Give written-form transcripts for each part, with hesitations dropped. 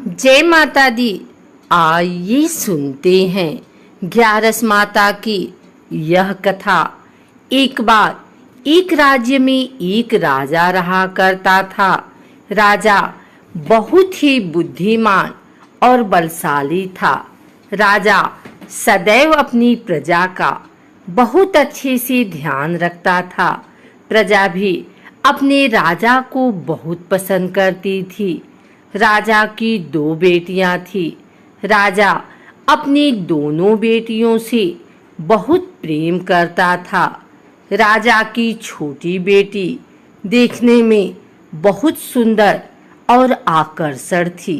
जय माता दी। आइए सुनते हैं ग्यारस माता की यह कथा। एक बार एक राज्य में एक राजा रहा करता था। राजा बहुत ही बुद्धिमान और बलशाली था। राजा सदैव अपनी प्रजा का बहुत अच्छे से ध्यान रखता था। प्रजा भी अपने राजा को बहुत पसंद करती थी। राजा की दो बेटियां थी। राजा अपनी दोनों बेटियों से बहुत प्रेम करता था। राजा की छोटी बेटी देखने में बहुत सुंदर और आकर्षक थी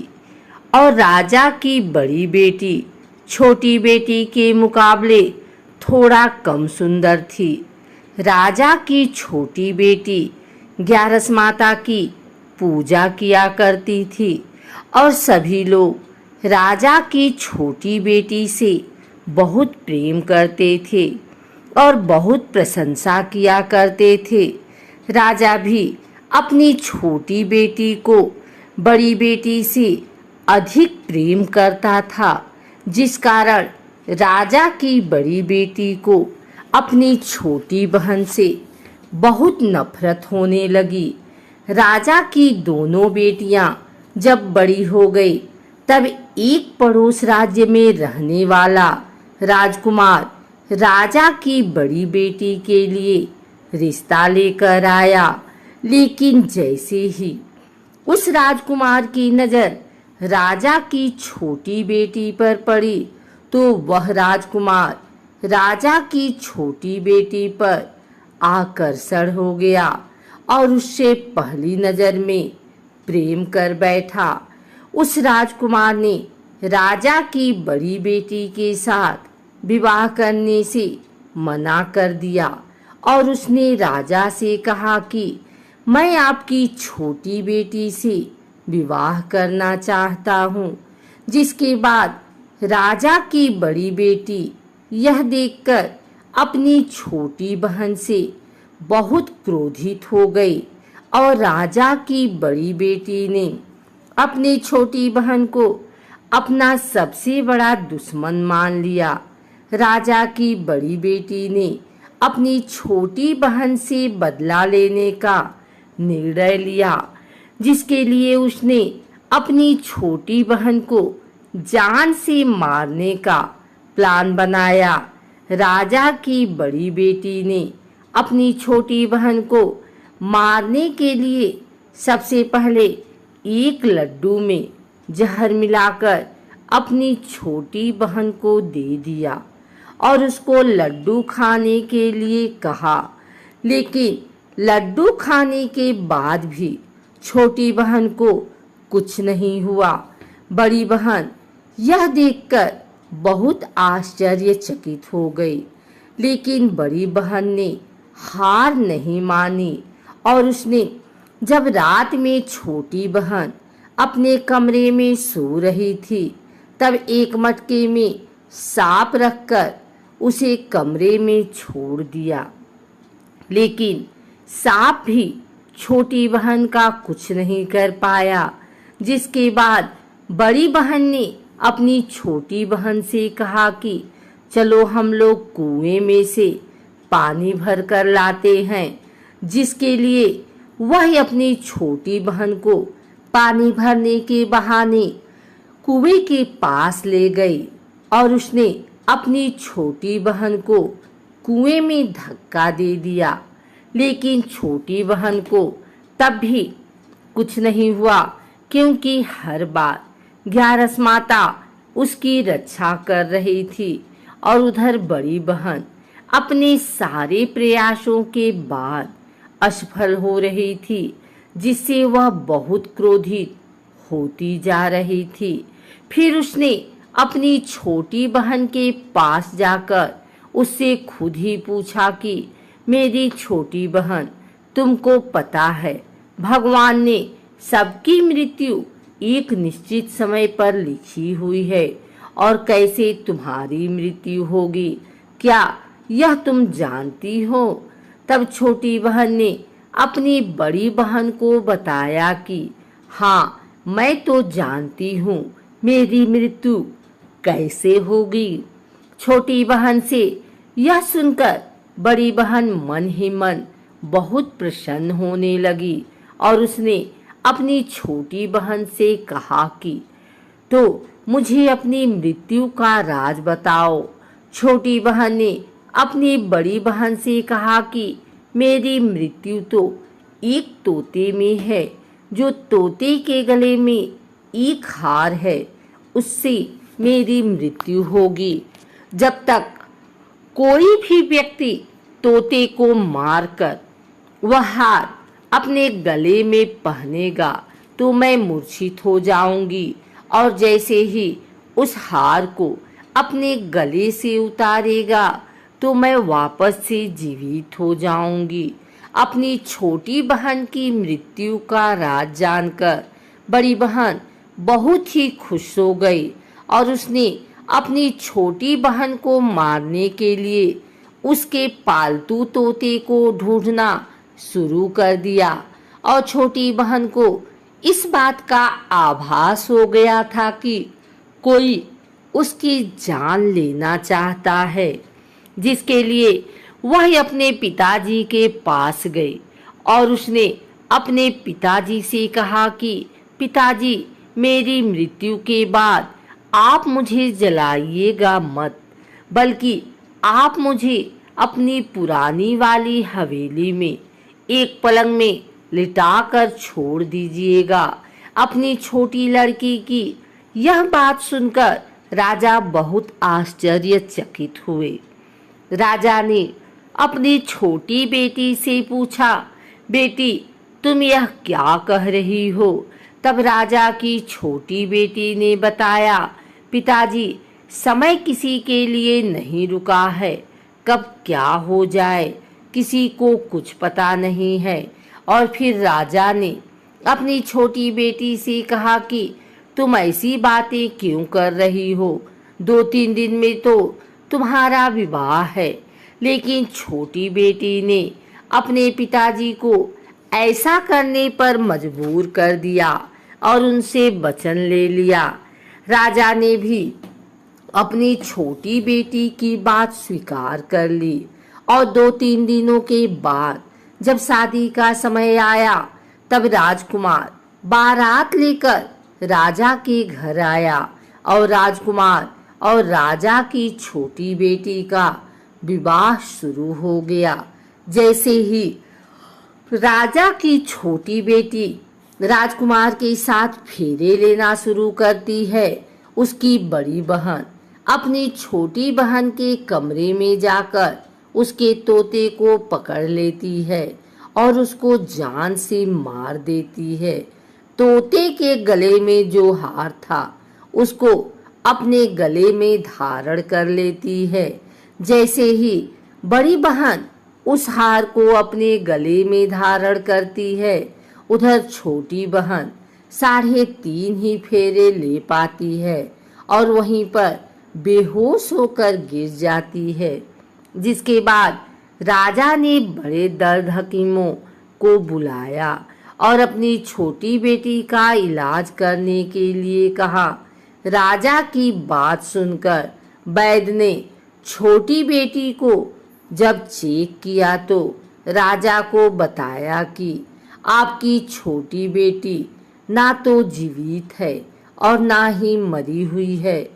और राजा की बड़ी बेटी छोटी बेटी के मुकाबले थोड़ा कम सुंदर थी। राजा की छोटी बेटी ग्यारस माता की पूजा किया करती थी और सभी लोग राजा की छोटी बेटी से बहुत प्रेम करते थे और बहुत प्रशंसा किया करते थे। राजा भी अपनी छोटी बेटी को बड़ी बेटी से अधिक प्रेम करता था, जिस कारण राजा की बड़ी बेटी को अपनी छोटी बहन से बहुत नफरत होने लगी। राजा की दोनों बेटियां जब बड़ी हो गई तब एक पड़ोस राज्य में रहने वाला राजकुमार राजा की बड़ी बेटी के लिए रिश्ता लेकर आया। लेकिन जैसे ही उस राजकुमार की नज़र राजा की छोटी बेटी पर पड़ी तो वह राजकुमार राजा की छोटी बेटी पर आकर्षण हो गया और उससे पहली नजर में प्रेम कर बैठा। उस राजकुमार ने राजा की बड़ी बेटी के साथ विवाह करने से मना कर दिया और उसने राजा से कहा कि मैं आपकी छोटी बेटी से विवाह करना चाहता हूँ। जिसके बाद राजा की बड़ी बेटी यह देखकर अपनी छोटी बहन से बहुत क्रोधित हो गई और राजा की बड़ी बेटी ने अपनी छोटी बहन को अपना सबसे बड़ा दुश्मन मान लिया। राजा की बड़ी बेटी ने अपनी छोटी बहन से बदला लेने का निर्णय लिया, जिसके लिए उसने अपनी छोटी बहन को जान से मारने का प्लान बनाया। राजा की बड़ी बेटी ने अपनी छोटी बहन को मारने के लिए सबसे पहले एक लड्डू में जहर मिलाकर अपनी छोटी बहन को दे दिया और उसको लड्डू खाने के लिए कहा। लेकिन लड्डू खाने के बाद भी छोटी बहन को कुछ नहीं हुआ। बड़ी बहन यह देखकर बहुत आश्चर्यचकित हो गई, लेकिन बड़ी बहन ने हार नहीं मानी और उसने जब रात में छोटी बहन अपने कमरे में सो रही थी तब एक मटके में सांप रखकर उसे कमरे में छोड़ दिया। लेकिन सांप भी छोटी बहन का कुछ नहीं कर पाया। जिसके बाद बड़ी बहन ने अपनी छोटी बहन से कहा कि चलो हम लोग कुएं में से पानी भर कर लाते हैं। जिसके लिए वह अपनी छोटी बहन को पानी भरने के बहाने कुएं के पास ले गई और उसने अपनी छोटी बहन को कुएं में धक्का दे दिया। लेकिन छोटी बहन को तब भी कुछ नहीं हुआ, क्योंकि हर बार ग्यारस माता उसकी रक्षा कर रही थी और उधर बड़ी बहन अपने सारे प्रयासों के बाद असफल हो रही थी, जिससे वह बहुत क्रोधित होती जा रही थी। फिर उसने अपनी छोटी बहन के पास जाकर उससे खुद ही पूछा कि मेरी छोटी बहन, तुमको पता है भगवान ने सबकी मृत्यु एक निश्चित समय पर लिखी हुई है और कैसे तुम्हारी मृत्यु होगी, क्या यह तुम जानती हो? तब छोटी बहन ने अपनी बड़ी बहन को बताया कि हाँ, मैं तो जानती हूँ मेरी मृत्यु कैसे होगी। छोटी बहन से यह सुनकर बड़ी बहन मन ही मन बहुत प्रसन्न होने लगी और उसने अपनी छोटी बहन से कहा कि तो मुझे अपनी मृत्यु का राज बताओ। छोटी बहन ने अपनी बड़ी बहन से कहा कि मेरी मृत्यु तो एक तोते में है, जो तोते के गले में एक हार है, उससे मेरी मृत्यु होगी। जब तक कोई भी व्यक्ति तोते को मारकर वह हार अपने गले में पहनेगा तो मैं मूर्छित हो जाऊंगी, और जैसे ही उस हार को अपने गले से उतारेगा तो मैं वापस से जीवित हो जाऊंगी। अपनी छोटी बहन की मृत्यु का राज जानकर बड़ी बहन बहुत ही खुश हो गई और उसने अपनी छोटी बहन को मारने के लिए उसके पालतू तोते को ढूंढना शुरू कर दिया। और छोटी बहन को इस बात का आभास हो गया था कि कोई उसकी जान लेना चाहता है, जिसके लिए वह अपने पिताजी के पास गई और उसने अपने पिताजी से कहा कि पिताजी, मेरी मृत्यु के बाद आप मुझे जलाइएगा मत, बल्कि आप मुझे अपनी पुरानी वाली हवेली में एक पलंग में लिटाकर छोड़ दीजिएगा। अपनी छोटी लड़की की यह बात सुनकर राजा बहुत आश्चर्यचकित हुए। राजा ने अपनी छोटी बेटी से पूछा, बेटी, तुम यह क्या कह रही हो? तब राजा की छोटी बेटी ने बताया, पिताजी, समय किसी के लिए नहीं रुका है, कब क्या हो जाए किसी को कुछ पता नहीं है। और फिर राजा ने अपनी छोटी बेटी से कहा कि तुम ऐसी बातें क्यों कर रही हो? 2-3 दिन में तो तुम्हारा विवाह है। लेकिन छोटी बेटी ने अपने पिताजी को ऐसा करने पर मजबूर कर दिया और उनसे वचन ले लिया। राजा ने भी अपनी छोटी बेटी की बात स्वीकार कर ली और 2-3 दिनों के बाद जब शादी का समय आया तब राजकुमार बारात लेकर राजा के घर आया और राजकुमार और राजा की छोटी बेटी का विवाह शुरू हो गया। जैसे ही राजा की छोटी बेटी राजकुमार के साथ फेरे लेना शुरू करती है, उसकी बड़ी बहन अपनी छोटी बहन के कमरे में जाकर उसके तोते को पकड़ लेती है और उसको जान से मार देती है। तोते के गले में जो हार था उसको अपने गले में धारण कर लेती है। जैसे ही बड़ी बहन उस हार को अपने गले में धारण करती है, उधर छोटी बहन 3.5 ही फेरे ले पाती है और वहीं पर बेहोश होकर गिर जाती है। जिसके बाद राजा ने बड़े दर्द हकीमों को बुलाया और अपनी छोटी बेटी का इलाज करने के लिए कहा। राजा की बात सुनकर वैद्य ने छोटी बेटी को जब चेक किया तो राजा को बताया कि आपकी छोटी बेटी ना तो जीवित है और ना ही मरी हुई है।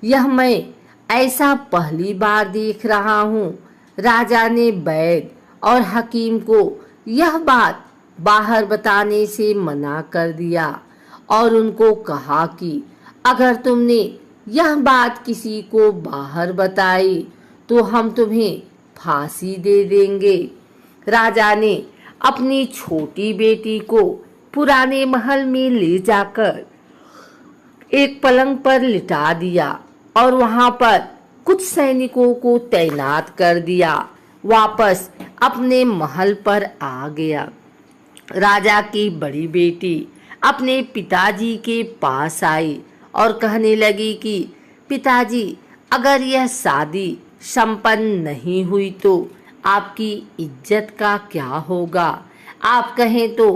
यह मैं ऐसा पहली बार देख रहा हूँ। राजा ने वैद्य और हकीम को यह बात बाहर बताने से मना कर दिया और उनको कहा कि अगर तुमने यह बात किसी को बाहर बताई तो हम तुम्हें फांसी दे देंगे। राजा ने अपनी छोटी बेटी को पुराने महल में ले जाकर एक पलंग पर लिटा दिया और वहां पर कुछ सैनिकों को तैनात कर दिया। वापस अपने महल पर आ गया। राजा की बड़ी बेटी अपने पिताजी के पास आई और कहने लगी कि पिताजी, अगर यह शादी संपन्न नहीं हुई तो आपकी इज्जत का क्या होगा? आप कहें तो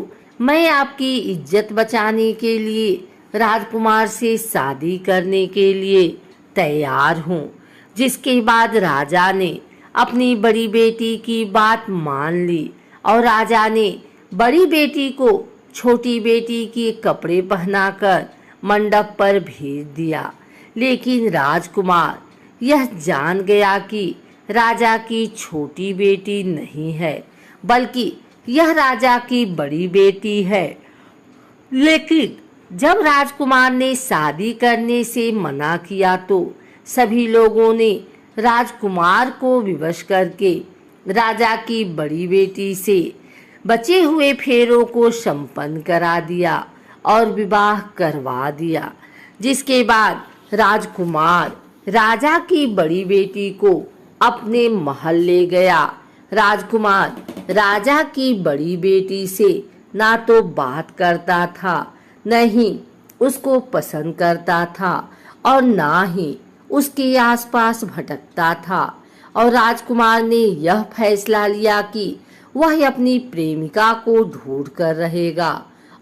मैं आपकी इज्जत बचाने के लिए राजकुमार से शादी करने के लिए तैयार हूँ। जिसके बाद राजा ने अपनी बड़ी बेटी की बात मान ली और राजा ने बड़ी बेटी को छोटी बेटी के कपड़े पहनाकर मंडप पर भेज दिया। लेकिन राजकुमार यह जान गया कि राजा की छोटी बेटी नहीं है, बल्कि यह राजा की बड़ी बेटी है। लेकिन जब राजकुमार ने शादी करने से मना किया तो सभी लोगों ने राजकुमार को विवश करके राजा की बड़ी बेटी से बचे हुए फेरों को संपन्न करा दिया और विवाह करवा दिया। जिसके बाद राजकुमार राजा की बड़ी बेटी को अपने महल ले गया। राजकुमार राजा की बड़ी बेटी से ना तो बात करता था, न ही उसको पसंद करता था और ना ही उसके आसपास भटकता था। और राजकुमार ने यह फैसला लिया कि वह अपनी प्रेमिका को ढूंढ कर रहेगा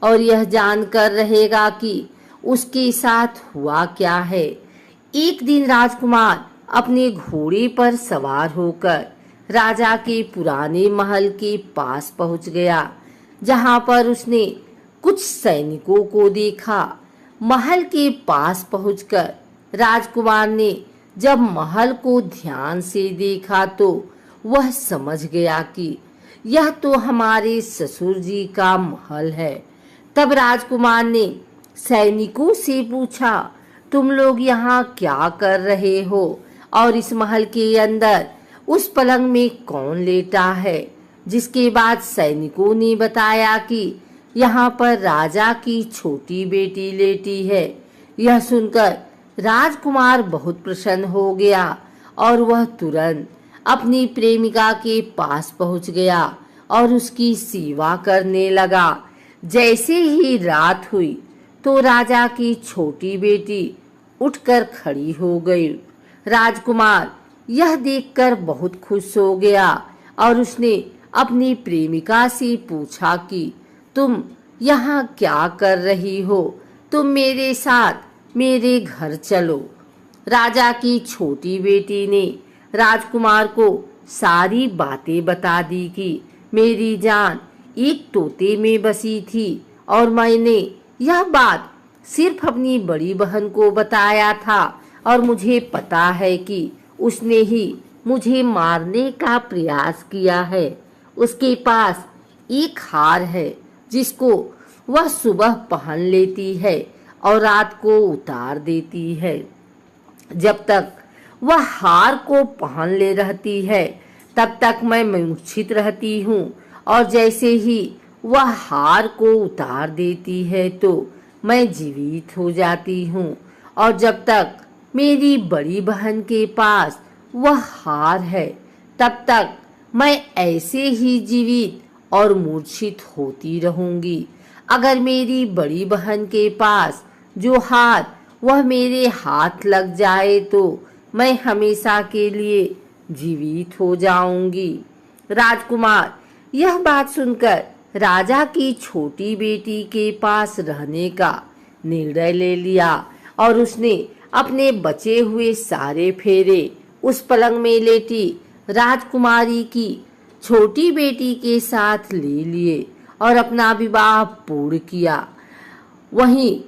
और यह जानकर रहेगा कि उसके साथ हुआ क्या है। एक दिन राजकुमार अपने घोड़े पर सवार होकर राजा के पुराने महल के पास पहुंच गया, जहां पर उसने कुछ सैनिकों को देखा। महल के पास पहुंचकर राजकुमार ने जब महल को ध्यान से देखा तो वह समझ गया कि यह तो हमारे ससुर जी का महल है। तब राजकुमार ने सैनिकों से पूछा, तुम लोग यहाँ क्या कर रहे हो और इस महल के अंदर उस पलंग में कौन लेटा है। जिसके बाद सैनिकों ने बताया कि यहाँ पर राजा की छोटी बेटी लेटी है। यह सुनकर राजकुमार बहुत प्रसन्न हो गया और वह तुरंत अपनी प्रेमिका के पास पहुंच गया और उसकी सेवा करने लगा। जैसे ही रात हुई तो राजा की छोटी बेटी उठकर खड़ी हो गई। राजकुमार यह देखकर बहुत खुश हो गया और उसने अपनी प्रेमिका से पूछा कि तुम यहाँ क्या कर रही हो, तुम मेरे साथ मेरे घर चलो। राजा की छोटी बेटी ने राजकुमार को सारी बातें बता दी कि मेरी जान एक तोते में बसी थी और मैंने यह बात सिर्फ अपनी बड़ी बहन को बताया था और मुझे पता है कि उसने ही मुझे मारने का प्रयास किया है। उसके पास एक हार है जिसको वह सुबह पहन लेती है और रात को उतार देती है। जब तक वह हार को पहन ले रहती है तब तक मैं मूर्छित रहती हूँ और जैसे ही वह हार को उतार देती है तो मैं जीवित हो जाती हूँ। और जब तक मेरी बड़ी बहन के पास वह हार है तब तक मैं ऐसे ही जीवित और मूर्छित होती रहूंगी। अगर मेरी बड़ी बहन के पास जो हार वह मेरे हाथ लग जाए तो मैं हमेशा के लिए जीवित हो जाऊंगी। राजकुमार यह बात सुनकर राजा की छोटी बेटी के पास रहने का निर्णय ले लिया और उसने अपने बचे हुए सारे फेरे उस पलंग में लेटी राजकुमारी की छोटी बेटी के साथ ले लिए और अपना विवाह पूर्ण किया। वहीं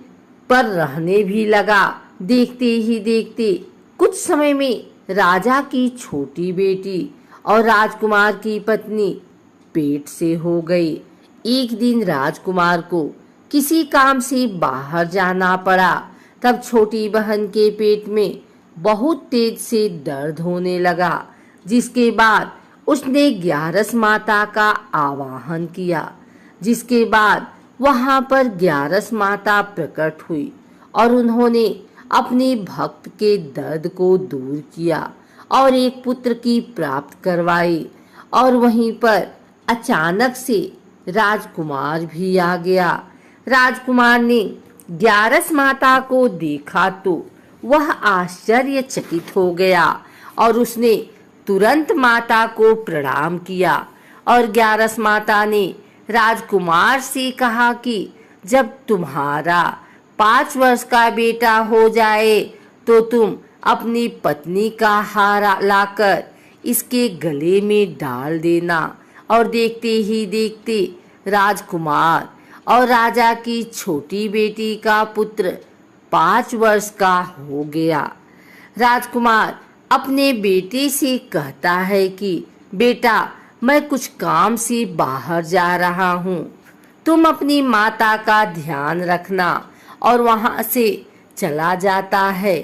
पर रहने भी लगा। देखते ही देखते कुछ समय में राजा की छोटी बेटी और राजकुमार की पत्नी पेट से हो गई। एक दिन राजकुमार को किसी काम से बाहर जाना पड़ा। तब छोटी बहन के पेट में बहुत तेज से दर्द होने लगा। जिसके बाद उसने ग्यारस माता का आवाहन किया। जिसके बाद वहां पर ग्यारस माता प्रकट हुई और उन्होंने अपने भक्त के दर्द को दूर किया और एक पुत्र की प्राप्त करवाई। और वहीं पर अचानक से राजकुमार भी आ गया। राजकुमार ने ग्यारस माता को देखा तो वह आश्चर्यचकित हो गया और उसने तुरंत माता को प्रणाम किया और ग्यारस माता ने राजकुमार से कहा कि जब तुम्हारा 5 वर्ष का बेटा हो जाए तो तुम अपनी पत्नी का हार लाकर इसके गले में डाल देना। और देखते ही देखते राजकुमार और राजा की छोटी बेटी का पुत्र 5 वर्ष का हो गया। राजकुमार अपने बेटे से कहता है कि बेटा, मैं कुछ काम से बाहर जा रहा हूँ, तुम अपनी माता का ध्यान रखना। और वहां से चला जाता है।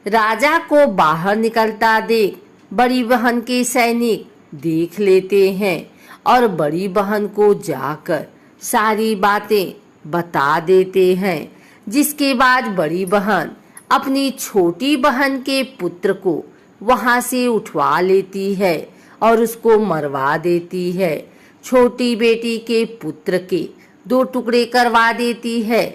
राजा को बाहर निकलता देख बड़ी बहन के सैनिक देख लेते हैं और बड़ी बहन को जाकर सारी बातें बता देते हैं। जिसके बाद बड़ी बहन अपनी छोटी बहन के पुत्र को वहां से उठवा लेती है और उसको मरवा देती है। छोटी बेटी के पुत्र के 2 टुकड़े करवा देती है।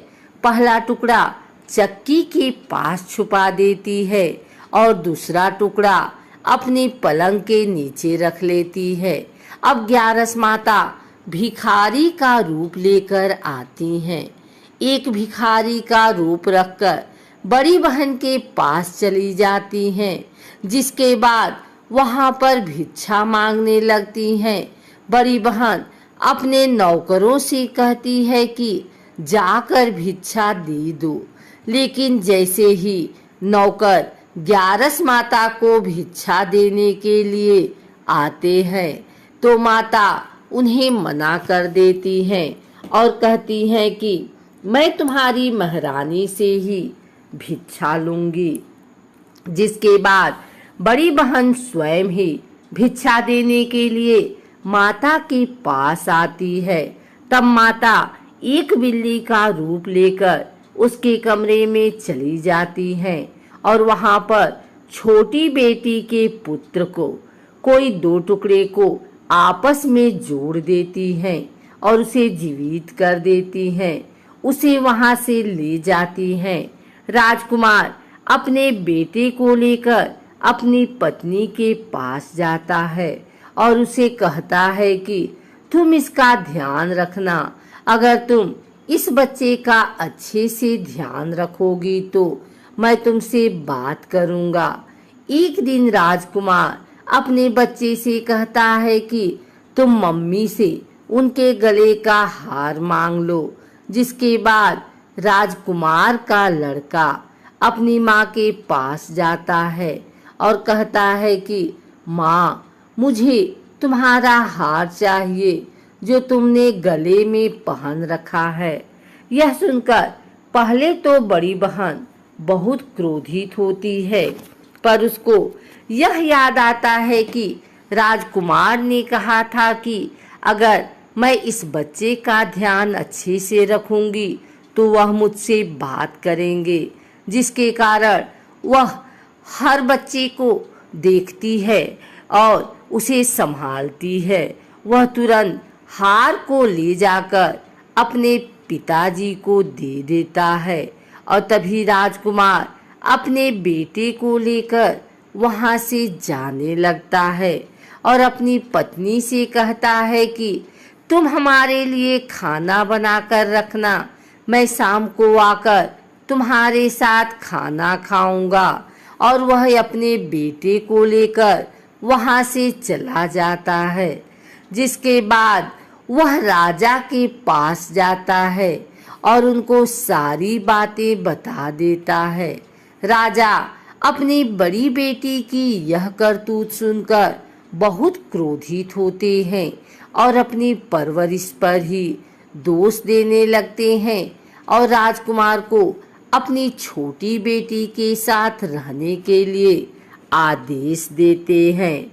पहला टुकड़ा चक्की के पास छुपा देती है और दूसरा टुकड़ा अपनी पलंग के नीचे रख लेती है। अब 11 माता भिखारी का रूप लेकर आती हैं। एक भिखारी का रूप रखकर बड़ी बहन के पास चली जाती हैं। जिसके बाद वहां पर भिक्षा मांगने लगती हैं। बड़ी बहन अपने नौकरों से कहती है कि जाकर भिक्षा दे दो। लेकिन जैसे ही नौकर 11 माता को भिक्षा देने के लिए आते हैं तो माता उन्हें मना कर देती हैं और कहती हैं कि मैं तुम्हारी महारानी से ही भिक्षा लूंगी। जिसके बाद बड़ी बहन स्वयं ही भिक्षा देने के लिए माता के पास आती है। तब माता एक बिल्ली का रूप लेकर उसके कमरे में चली जाती हैं और वहां पर छोटी बेटी के पुत्र को कोई 2 टुकड़े को आपस में जोड़ देती हैं और उसे जीवित कर देती हैं। उसे वहां से ले जाती हैं। राजकुमार अपने बेटे को लेकर अपनी पत्नी के पास जाता है और उसे कहता है कि तुम इसका ध्यान रखना। अगर तुम इस बच्चे का अच्छे से ध्यान रखोगी तो मैं तुमसे बात करूंगा। एक दिन राजकुमार अपने बच्चे से कहता है कि तुम मम्मी से उनके गले का हार मांग लो। जिसके बाद राजकुमार का लड़का अपनी माँ के पास जाता है और कहता है कि माँ, मुझे तुम्हारा हार चाहिए जो तुमने गले में पहन रखा है। यह सुनकर पहले तो बड़ी बहन बहुत क्रोधित होती है, पर उसको यह याद आता है कि राजकुमार ने कहा था कि अगर मैं इस बच्चे का ध्यान अच्छे से रखूंगी तो वह मुझसे बात करेंगे। जिसके कारण वह हर बच्चे को देखती है और उसे संभालती है। वह तुरंत हार को ले जाकर अपने पिताजी को दे देता है और तभी राजकुमार अपने बेटे को लेकर वहां से जाने लगता है और अपनी पत्नी से कहता है कि तुम हमारे लिए खाना बनाकर रखना, मैं शाम को आकर तुम्हारे साथ खाना खाऊंगा। और वह अपने बेटे को लेकर वहां से चला जाता है। जिसके बाद वह राजा के पास जाता है और उनको सारी बातें बता देता है। राजा अपनी बड़ी बेटी की यह करतूत सुनकर बहुत क्रोधित होते हैं और अपनी परवरिश पर ही दोष देने लगते हैं और राजकुमार को अपनी छोटी बेटी के साथ रहने के लिए आदेश देते हैं।